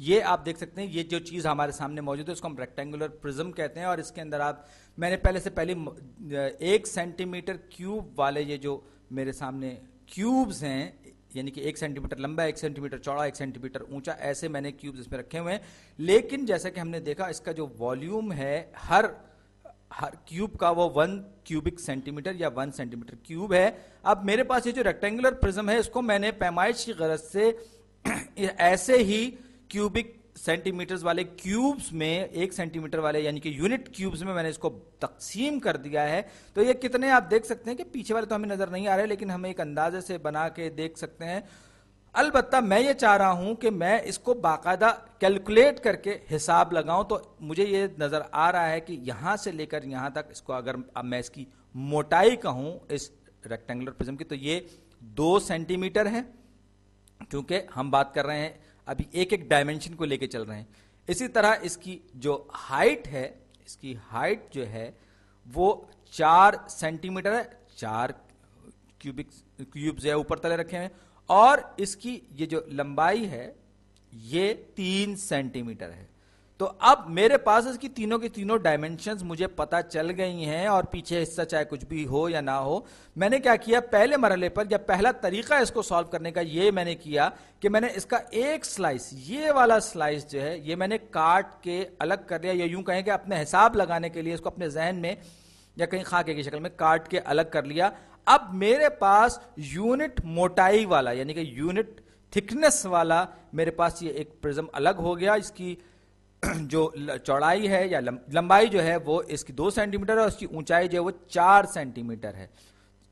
یہ آپ دیکھ سکتے ہیں، یہ جو چیز ہمارے سامنے موجود ہے اس کو ہم ریکٹینگولر پرزم کہتے ہیں، اور اس کے اندر میں نے پہلے سے 1 سینٹی میٹر کیوب والے یہ جو میرے سامنے کیوبز ہیں، یعنی کہ 1 سینٹی میٹر لمبا، 1 سینٹی میٹر چوڑا، 1 سینٹی میٹر اونچا، ایسے میں نے کیوبز اس میں رکھے ہوئے ہیں. لیکن جیسا کہ ہم نے دیکھا اس کا جو والیوم ہے ہر کیوب کا وہ 1 کیوبک سینٹی میٹر یا 1 سینٹی میٹر کیوب ہے. اب میرے پاس یہ جو ریکٹینگولر پرزم ہے اس کو میں نے پیمائش کی غرض سے ایسے ہی کیوبک سینٹی میٹرز والے کیوبز میں 1 سینٹی میٹر والے یعنی کہ یونٹ کیوبز میں نے اس کو تقسیم کر دیا ہے. تو یہ کتنے آپ دیکھ سکتے ہیں کہ پیچھے والے تو ہمیں نظر نہیں آ رہے، لیکن ہم ایک اندازے سے بنا کے دیکھ سکتے ہیں. البتہ میں یہ چاہ رہا ہوں کہ میں اس کو باقاعدہ کیلکولیٹ کر کے حساب لگاؤں، تو مجھے یہ نظر آ رہا ہے کہ یہاں سے لے کر یہاں تک اس کو اگر اب میں اس کی موٹائی کہوں اس ریکٹینگولر پرزم کی تو یہ 2 سینٹی میٹر ہے، کیونکہ ہم بات کر رہے ہیں ابھی ایک ڈائمنشن کو لے کے چل رہے ہیں. اسی طرح اس کی جو ہائٹ ہے، اس کی ہائٹ جو ہے وہ 4 سینٹی میٹر ہے. 4 کیوبز ہے اوپر تلے رکھے ہیں، اور اس کی یہ جو لمبائی ہے یہ 3 سینٹی میٹر ہے. تو اب میرے پاس اس کی تینوں کی تینوں ڈائمنشنز مجھے پتا چل گئی ہیں، اور پیچھے حصہ چاہے کچھ بھی ہو یا نہ ہو. میں نے کیا کیا پہلے مرحلے پر، یا پہلا طریقہ اس کو سالو کرنے کا یہ میں نے کیا کہ میں نے اس کا ایک سلائس، یہ والا سلائس جو ہے یہ میں نے کاٹ کے الگ کر لیا، یا یوں کہیں کہ اپنے حساب لگانے کے لیے اس کو اپنے ذہن میں یا کہیں خاکے کی شکل میں کاٹ کے الگ کر لیا. اب میرے پاس یونٹ موٹائی والا یعنی کہ یونٹ تھکنس والا میرے پاس یہ ایک پرزم الگ ہو گیا. اس کی جو چوڑائی ہے یا لمبائی جو ہے وہ اس کی 2 سینٹی میٹر ہے، اور اس کی اونچائی جو ہے وہ 4 سینٹی میٹر ہے.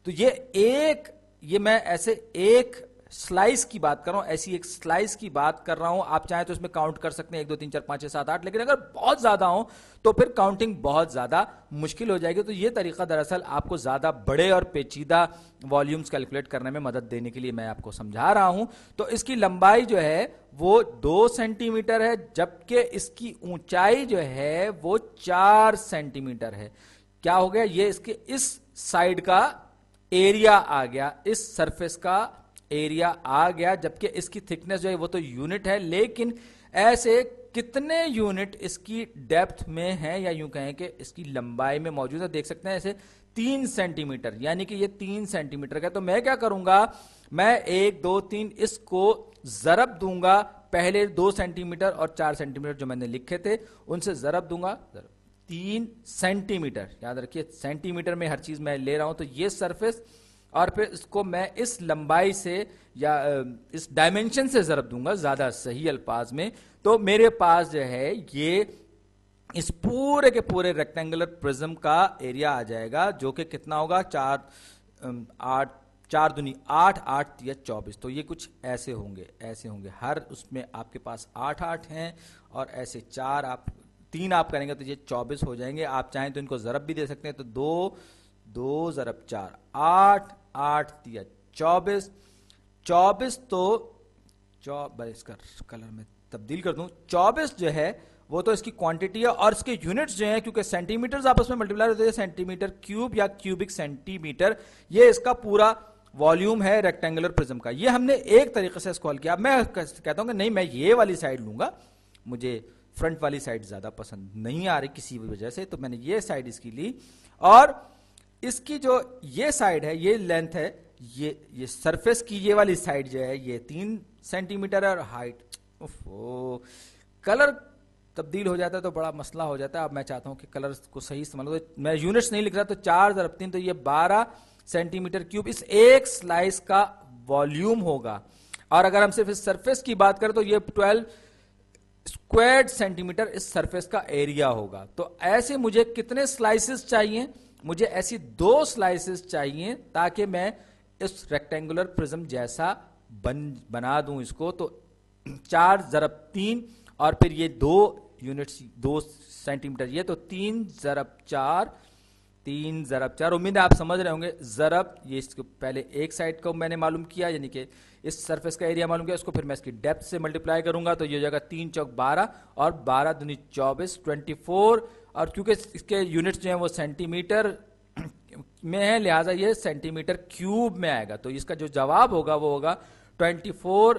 تو یہ میں ایسے ایک سلائس کی بات کر رہا ہوں، ایسی ایک سلائس کی بات کر رہا ہوں. آپ چاہیں تو اس میں کاؤنٹ کر سکتے ہیں 1 2 3 4 5 6 7 8، لیکن اگر بہت زیادہ ہوں تو پھر کاؤنٹنگ بہت زیادہ مشکل ہو جائے گی. تو یہ طریقہ دراصل آپ کو زیادہ بڑے اور پیچیدہ والیومز کیلکولیٹ کرنے میں مدد دینے کے لیے میں آپ کو سمجھا رہا ہوں. تو اس کی لمبائی جو ہے وہ 2 سینٹی میٹر ہے، جبکہ اس کی اونچائی جو ہے وہ 4 سینٹی میٹر ہے. کیا ہو گیا؟ یہ اس کے اس سائیڈ کا ایریا آ گیا، اس سرفیس کا ایریا آ گیا، جبکہ اس کی تھکنس جو ہے وہ تو یونٹ ہے، لیکن ایسے کتنے یونٹ اس کی ڈیپتھ میں ہیں یا یوں کہیں کہ اس کی لمبائی میں موجود ہے. دیکھ سکتے ہیں ایسے 3 سینٹی میٹر، یعنی کہ یہ 3 سینٹی میٹر کا. تو میں کیا کروں گا، میں 1 2 3 اس کو ضرب دوں گا، پہلے 2 سینٹی میٹر اور 4 سینٹی میٹر جو میں نے لکھے تھے ان سے ضرب دوں گا. 3 سینٹی میٹر، یاد رکھیے سینٹی میٹر میں ہر چیز میں لے رہا ہوں. تو یہ سرفیس، اور پھر اس کو میں اس لمبائی سے یا اس ڈائمنشن سے ضرب دوں گا زیادہ صحیح الفاظ میں. تو میرے پاس جو ہے یہ اس پورے کے پورے ریکٹینگولر پرزم کا ایریا آ جائے گا، جو کہ کتنا ہوگا 4 دونی 8 8 یا 24. تو یہ کچھ ایسے ہوں گے ہر اس میں آپ کے پاس 8 8 ہیں، اور ایسے 3 آپ کریں گے تو یہ 24 ہو جائیں گے. آپ چاہیں تو ان کو ضرب بھی دے سکتے ہیں. تو 2 ضرب 4 8 8 یا 24. تو اس کا کلر میں تبدیل کر دوں. 24 جو ہے وہ تو اس کی کوانٹٹی ہے، اور اس کے یونٹس جو ہیں کیونکہ سینٹی میٹرز آپس میں ملٹیپلائی ہوتے ہیں، سینٹی میٹر کیوب یا کیوبک سینٹی میٹر، یہ اس کا پورا والیوم ہے ریکٹینگولر پرزم کا. یہ ہم نے ایک طریقے سے اسکول کیا. میں کہتا ہوں کہ نہیں، میں یہ والی سائڈ لوں گا، مجھے فرنٹ والی سائڈ زیادہ پسند نہیں آ رہی کسی بھی وجہ سے، تو میں نے یہ سائڈ اس کی لی. اور اس کی جو یہ سائڈ ہے، یہ لینتھ ہے، یہ سرفیس کی یہ والی سائڈ جو ہے یہ 3 سینٹی میٹر ہے. اور ہائٹ کلر تبدیل ہو جاتا ہے تو بڑا مسئلہ ہو جاتا ہے. اب میں چاہتا ہوں کہ کلر کو صحیح استعمال ہو. میں یونٹس نہیں لکھ رہا، تو 4 ضرب 3 تو یہ 12 سینٹی میٹر کیوب اس ایک سلائس کا والیوم ہوگا. اور اگر ہم صرف اس سرفیس کی بات کریں تو یہ 12 اسکوائرڈ سینٹی میٹر اس سرفیس کا ایریا ہوگا. تو ایسے مجھے کتنے سلائسز چاہیے؟ مجھے ایسی 2 سلائسز چاہیے تاکہ میں اس ریکٹینگولر پرزم جیسا بنا دوں اس کو. تو 4 ضرب 3 اور پھر یہ 2 یونٹس 2 سینٹی میٹر، یہ تو 3 ضرب 4 3 ضرب 4. امید ہے آپ سمجھ رہے ہوں گے. ضرب یہ اس کو پہلے ایک سائڈ کو میں نے معلوم کیا، یعنی کہ اس سرفیس کا ایریا معلوم کیا، اس کو پھر میں اس کی ڈیپتھ سے ملٹیپلائی کروں گا. تو یہ ہو جائے گا 3 چوک 12 اور 12 دونی 24 24. اور کیونکہ اس کے یونٹس جو ہیں وہ سینٹی میٹر میں ہیں، لہٰذا یہ سینٹی میٹر کیوب میں آئے گا. تو اس کا جو جواب ہوگا وہ ہوگا 24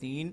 3